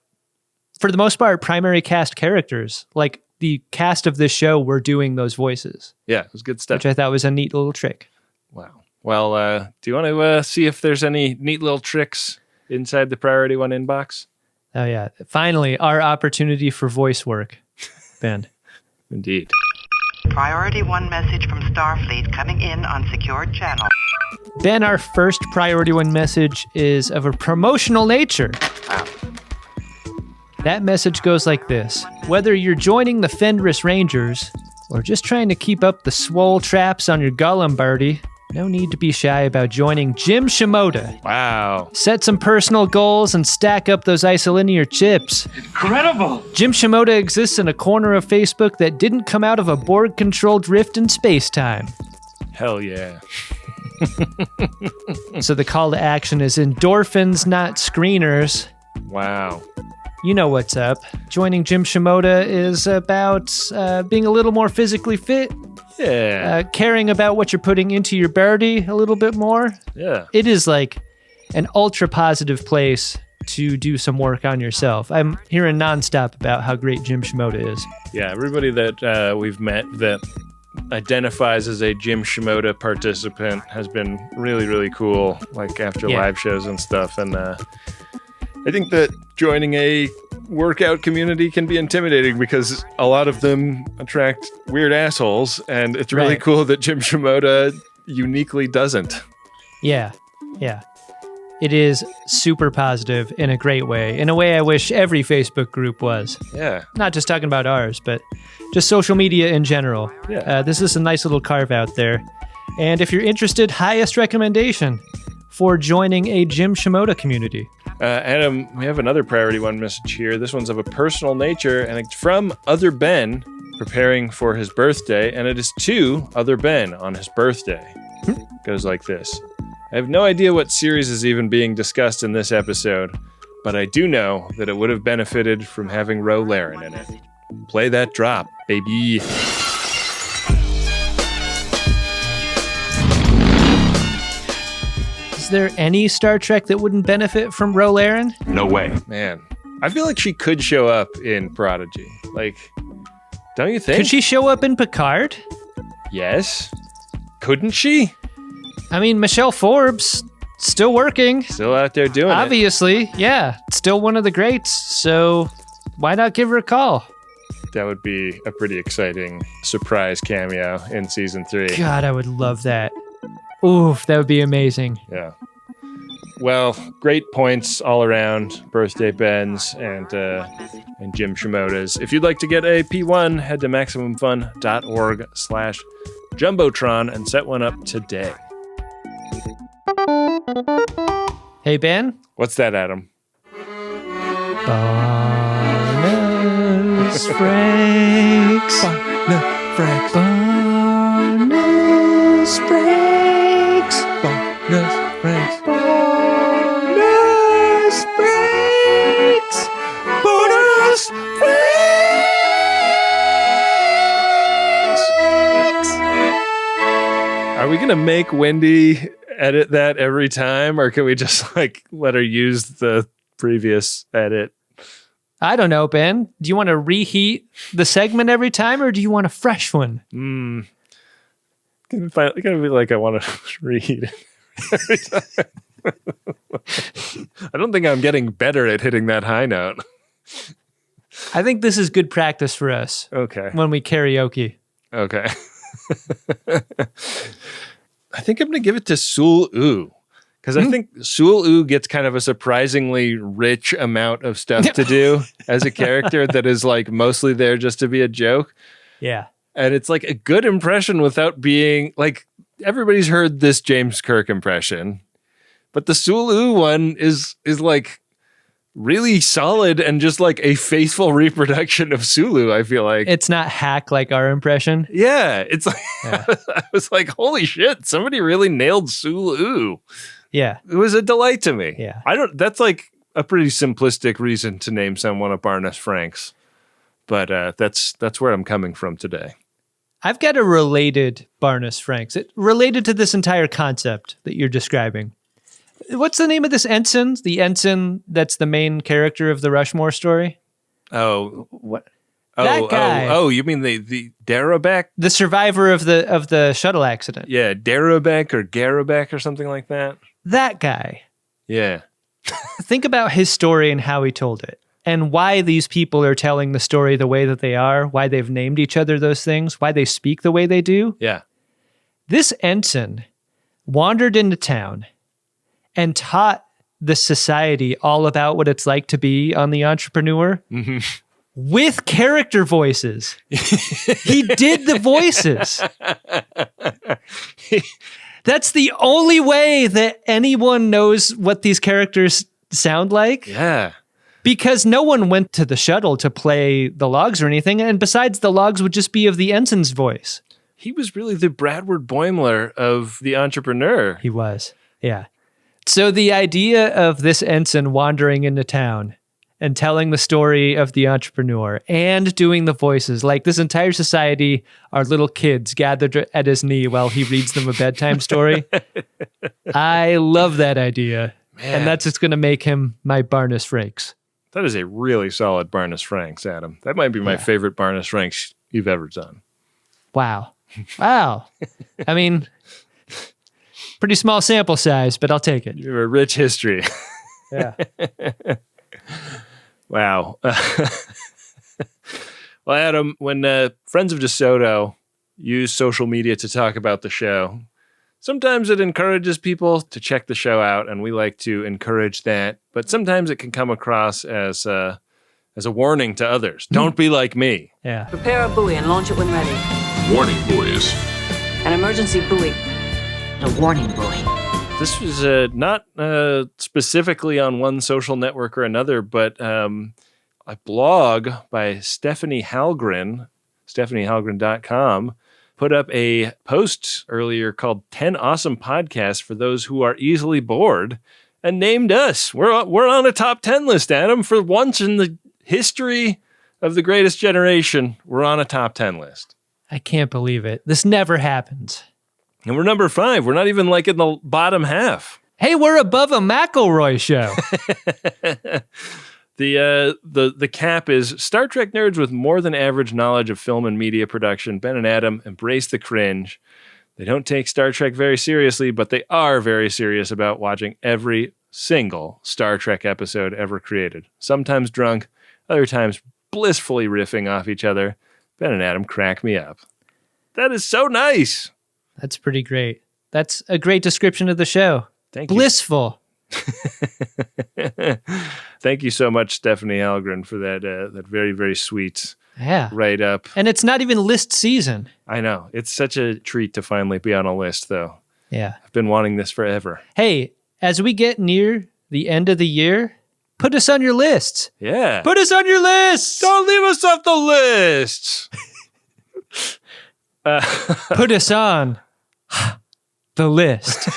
for the most part, primary cast characters. Like, the cast of this show were doing those voices. Yeah, it was good stuff. Which I thought was a neat little trick. Wow. Well, do you want to see if there's any neat little tricks inside the Priority One inbox? Oh, yeah. Finally, our opportunity for voice work, Ben. Indeed. Priority 1 message from Starfleet coming in on secured channel. Ben, our first Priority 1 message is of a promotional nature. Wow. That message goes like this. Whether you're joining the Fenris Rangers or just trying to keep up the swole traps on your Gollum birdie, no need to be shy about joining Jim Shimoda. Wow. Set some personal goals and stack up those isolinear chips. Incredible! Jim Shimoda exists in a corner of Facebook that didn't come out of a Borg-controlled rift in space-time. Hell yeah. So the call to action is endorphins, not screeners. Wow. You know what's up. Joining Jim Shimoda is about being a little more physically fit. Yeah. Caring about what you're putting into your birdie a little bit more. Yeah. It is like an ultra positive place to do some work on yourself. I'm hearing nonstop about how great Jim Shimoda is. Yeah, everybody that we've met that identifies as a Jim Shimoda participant has been really, really cool, like after live shows and stuff. And I think that joining a workout community can be intimidating because a lot of them attract weird assholes, and it's really cool that Jim Shimoda uniquely doesn't. Yeah, yeah. It is super positive in a great way, in a way I wish every Facebook group was. Yeah. Not just talking about ours, but just social media in general. Yeah. This is a nice little carve out there. And if you're interested, highest recommendation for joining a Jim Shimoda community. Adam, we have another Priority One message here. This one's of a personal nature, and it's from Other Ben preparing for his birthday, and it is to Other Ben on his birthday. Goes like this. I have no idea what series is even being discussed in this episode, but I do know that it would have benefited from having Ro Laren in it. Play that drop, baby. Is there any Star Trek that wouldn't benefit from Ro Laren? No way. Man, I feel like she could show up in Prodigy. Like, don't you think? Could she show up in Picard? Yes. Couldn't she? I mean, Michelle Forbes, still working. Still out there doing Obviously, yeah. Still one of the greats, so why not give her a call? That would be a pretty exciting surprise cameo in season 3. God, I would love that. Oof, that would be amazing. Yeah. Well, great points all around, birthday Ben's and Jim Shimoda's. If you'd like to get a P1, head to MaximumFun.org/Jumbotron and set one up today. Hey, Ben? What's that, Adam? Bonus Franks. Bonus Franks. Bonus Franks. Bonus Franks. Bonus Franks. Bonus Franks. going to make Wendy edit that every time, or can we just like let her use the previous edit? I don't know, Ben. Do you want to reheat the segment every time, or do you want a fresh one? It's going to be like I want to reheat it every time. I don't think I'm getting better at hitting that high note. I think this is good practice for us. Okay. When we karaoke. Okay. I think I'm going to give it to Sulu. Because I think Sulu gets kind of a surprisingly rich amount of stuff to do as a character that is like mostly there just to be a joke. Yeah. And it's like a good impression without being like, everybody's heard this James Kirk impression, but the Sulu one is like really solid and just like a faithful reproduction of Sulu, I feel like. It's not hack like our impression. Yeah. It's like, I was like, holy shit, somebody really nailed Sulu. Yeah. It was a delight to me. Yeah. That's like a pretty simplistic reason to name someone a Barnes Franks, but that's where I'm coming from today. I've got a related Barnes Franks. It related to this entire concept that you're describing. What's the name of this ensign? The ensign that's the main character of the Rushmore story? Oh, what? Oh, that guy. Oh, you mean the Darabek? The survivor of the shuttle accident. Yeah, Darabek or Garabek or something like that. That guy. Yeah. Think about his story and how he told it, and why these people are telling the story the way that they are, why they've named each other those things, why they speak the way they do. Yeah. This ensign wandered into town and taught the society all about what it's like to be on the Entrepreneur with character voices. He did the voices. That's the only way that anyone knows what these characters sound like. Yeah. Because no one went to the shuttle to play the logs or anything. And besides, the logs would just be of the ensign's voice. He was really the Bradward Boimler of the Entrepreneur. He was. Yeah. So the idea of this ensign wandering into town and telling the story of the Entrepreneur and doing the voices, like this entire society are little kids gathered at his knee while he reads them a bedtime story. I love that idea. Man. And that's just going to make him my Barnes Franks. That is a really solid Barnes Franks, Adam. That might be my favorite Barnes Franks you've ever done. Wow. Wow. I mean, pretty small sample size, but I'll take it. You have a rich history. Yeah. Wow. Well, Adam, when Friends of DeSoto use social media to talk about the show, sometimes it encourages people to check the show out, and we like to encourage that. But sometimes it can come across as a warning to others. Don't be like me. Yeah. Prepare a buoy and launch it when ready. Warning buoys. An emergency buoy. A warning buoy. This was not specifically on one social network or another, but a blog by Stephanie Halgren, stephaniehalgren.com, put up a post earlier called 10 Awesome Podcasts for Those Who Are Easily Bored, and named us. We're on a top 10 list, Adam. For once in the history of the greatest generation, we're on a top 10 list. I can't believe it. This never happens. And we're number 5. We're not even like in the bottom half. Hey, we're above a McElroy show. The cap is Star Trek nerds with more than average knowledge of film and media production. Ben and Adam embrace the cringe. They don't take Star Trek very seriously, but they are very serious about watching every single Star Trek episode ever created. Sometimes drunk, other times blissfully riffing off each other. Ben and Adam crack me up. That is so nice. That's pretty great. That's a great description of the show. Thank you. Blissful. Thank you so much, Stephanie Halgren, for that very, very sweet write-up. And it's not even list season. I know. It's such a treat to finally be on a list, though. Yeah. I've been wanting this forever. Hey, as we get near the end of the year, put us on your lists. Yeah. Put us on your lists. Don't leave us off the list. Put us on the list.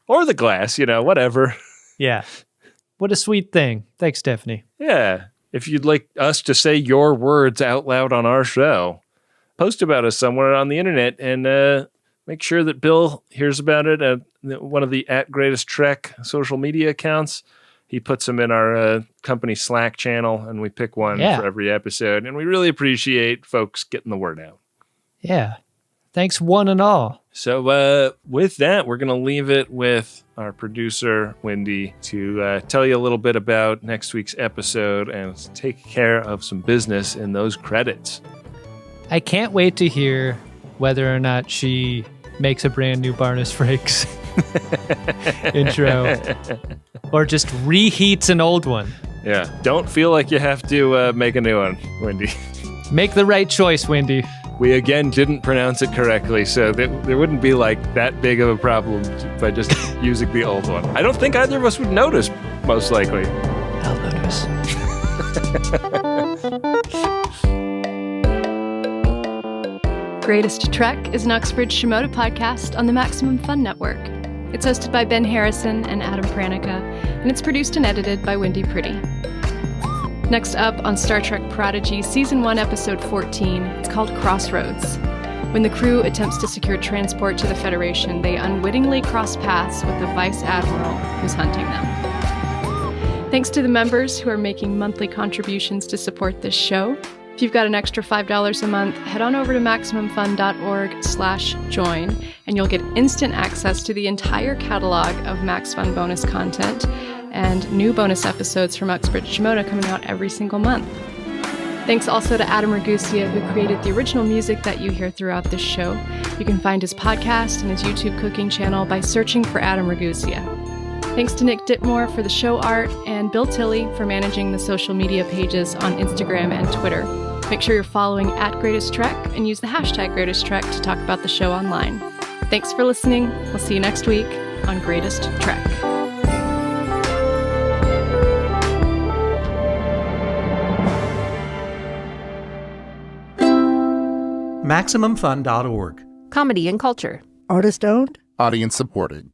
Or the glass, whatever. Yeah. What a sweet thing. Thanks, Stephanie. Yeah. If you'd like us to say your words out loud on our show, post about us somewhere on the internet and make sure that Bill hears about it at one of the @GreatestTrek social media accounts. He puts them in our company Slack channel, and we pick one for every episode. And we really appreciate folks getting the word out. Yeah. Thanks one and all. So with that, we're going to leave it with our producer, Wendy, to tell you a little bit about next week's episode and take care of some business in those credits. I can't wait to hear whether or not she makes a brand new Barnes Frakes intro or just reheats an old one. Yeah. Don't feel like you have to make a new one, Wendy. Make the right choice, Wendy. We again didn't pronounce it correctly, so there wouldn't be like that big of a problem by just using the old one. I don't think either of us would notice, most likely. I'll notice. Greatest Trek is an Uxbridge Shimoda podcast on the Maximum Fun Network. It's hosted by Ben Harrison and Adam Pranica, and it's produced and edited by Wendy Pretty. Next up on Star Trek Prodigy Season 1, Episode 14, it's called Crossroads. When the crew attempts to secure transport to the Federation, they unwittingly cross paths with the Vice Admiral who's hunting them. Thanks to the members who are making monthly contributions to support this show. If you've got an extra $5 a month, head on over to MaximumFun.org/join, and you'll get instant access to the entire catalog of Max Fun bonus content and new bonus episodes from Uxbridge Shimoda coming out every single month. Thanks also to Adam Ragusia, who created the original music that you hear throughout this show. You can find his podcast and his YouTube cooking channel by searching for Adam Ragusia. Thanks to Nick Ditmore for the show art and Bill Tilley for managing the social media pages on Instagram and Twitter. Make sure you're following @GreatestTrek and use the hashtag #GreatestTrek to talk about the show online. Thanks for listening. We'll see you next week on Greatest Trek. MaximumFun.org. Comedy and culture. Artist owned. Audience supported.